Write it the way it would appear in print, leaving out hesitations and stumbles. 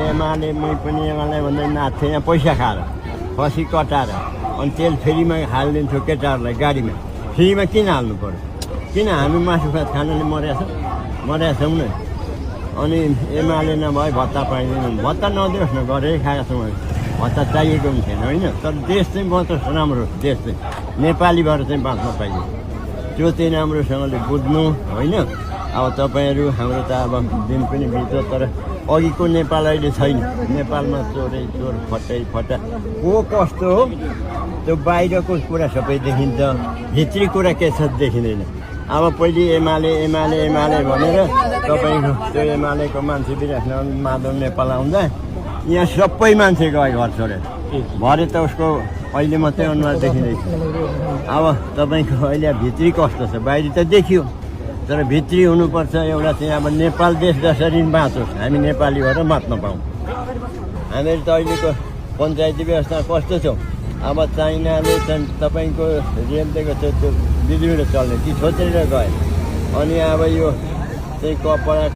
एमाले मै पनि एमाले भन्दै नाच्थेँ यहाँ पैसा खाएर खसी कटाएर अनि तेल फ्रीमा हालिदिन्थ्यो केटाहरूलाई गाडीमा फ्रीमा किन हाल्नु पर्यो किन हामी मासु भात खानाले मरेका छौँ नि अनि एमाले नभए भत्ता पाइँदैन भत्ता नदियोस् न गरेरै खाएका छौँ भत्ता चाहिएको पनि छैन होइन तर देश चाहिँ बाँचोस् राम्रो देश चाहिँ नेपाली भएर चाहिँ बाँच्न पाइयो त्यो चाहिँ राम्रोसँगले बुझ्नु होइन अब तपाईँहरू हाम्रो त अब दिन पनि बित्यो तर अघिको नेपाल अहिले छैन नेपालमा चोरै चोर फटा को कस्तो हो त्यो बाहिरको कुरा सबै देखिन्छ भित्री कुरा के छ देखिँदैन अब पहिले एमाले भनेर तपाईँको त्यो एमालेको मान्छे बिराख्न माधव नेपाल आउँदा यहाँ सबै मान्छे गए घर छोडेर भरे त उसको अहिले मात्रै अनुहार देखिँदैछ अब तपाईँको अहिले भित्री कस्तो छ बाहिर त देखियो तर भित्री हुनुपर्छ एउटा चाहिँ अब नेपाल देश जसरी बाँचोस् हामी नेपाली भएर बाँच्न पाऊँ हामीहरू त अहिलेको पञ्चायती व्यवस्था कस्तो छौँ अब चाइनाले चाहिँ तपाईँको रेल दिएको छ त्यो बिजुलीले चल्ने ती छोडेर गए अनि अब यो चाहिँ कपडा